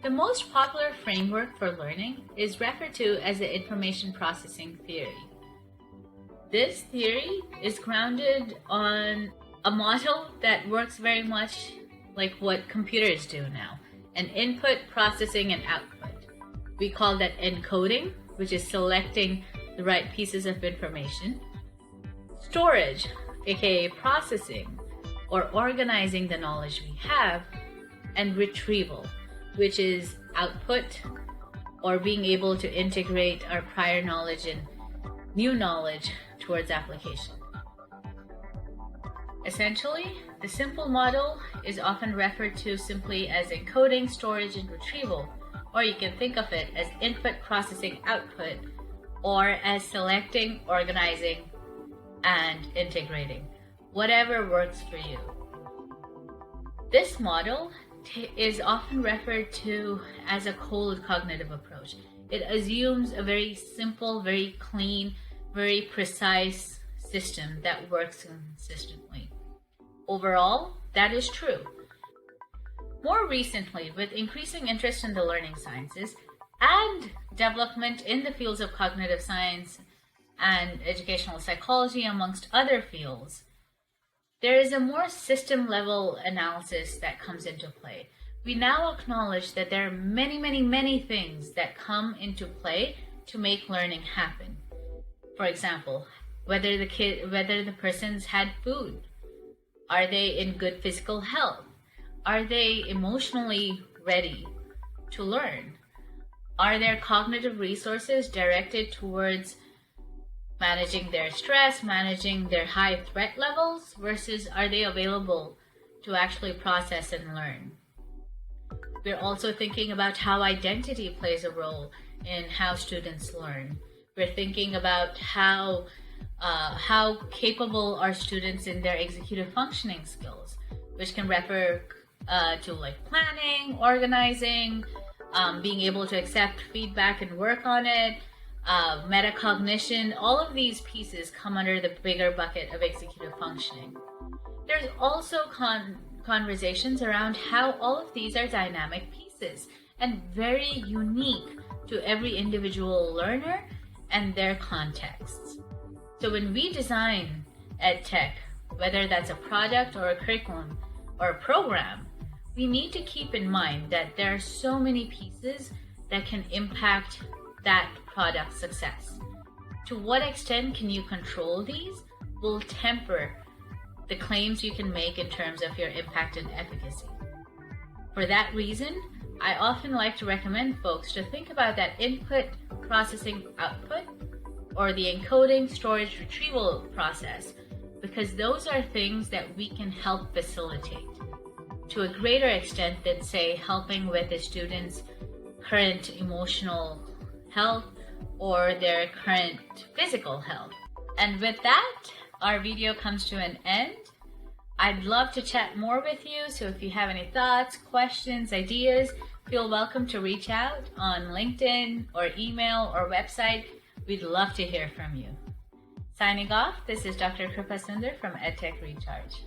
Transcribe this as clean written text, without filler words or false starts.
The most popular framework for learning is referred to as the information processing theory. This theory is grounded on a model that works very much like what computers do now, an input, processing, and output. We call that encoding, which is selecting the right pieces of information, storage, aka processing, or organizing the knowledge we have, and retrieval, which is output, or being able to integrate our prior knowledge and new knowledge towards application. Essentially, the simple model is often referred to simply as encoding, storage, and retrieval, or you can think of it as input, processing, output, or as selecting, organizing, and integrating, whatever works for you. This model is often referred to as a cold cognitive approach. It assumes a very simple, very clean, very precise system that works consistently. Overall, that is true. More recently, with increasing interest in the learning sciences and development in the fields of cognitive science and educational psychology, amongst other fields, there is a more system-level analysis that comes into play. We now acknowledge that there are many things that come into play to make learning happen. For example, whether the person's had food, are they in good physical health, are they emotionally ready to learn, are their cognitive resources directed towards managing their stress, managing their high threat levels, versus are they available to actually process and learn. We're also thinking about how identity plays a role in how students learn. We're thinking about how capable are students in their executive functioning skills, which can refer to like planning, organizing, being able to accept feedback and work on it, metacognition. All of these pieces come under the bigger bucket of executive functioning. There's also conversations around how all of these are dynamic pieces and very unique to every individual learner and their contexts. So when we design EdTech, whether that's a product or a curriculum or a program, we need to keep in mind that there are so many pieces that can impact that product's success. To what extent can you control these will temper the claims you can make in terms of your impact and efficacy. For that reason, I often like to recommend folks to think about that input, processing, output, or the encoding, storage, retrieval process, because those are things that we can help facilitate to a greater extent than, say, helping with a student's current emotional health or their current physical health. And with that, our video comes to an end. I'd love to chat more with you, so if you have any thoughts, questions, ideas, feel welcome to reach out on LinkedIn or email or website. We'd love to hear from you. Signing off, this is Dr. Kripa Sundar from EdTech Recharge.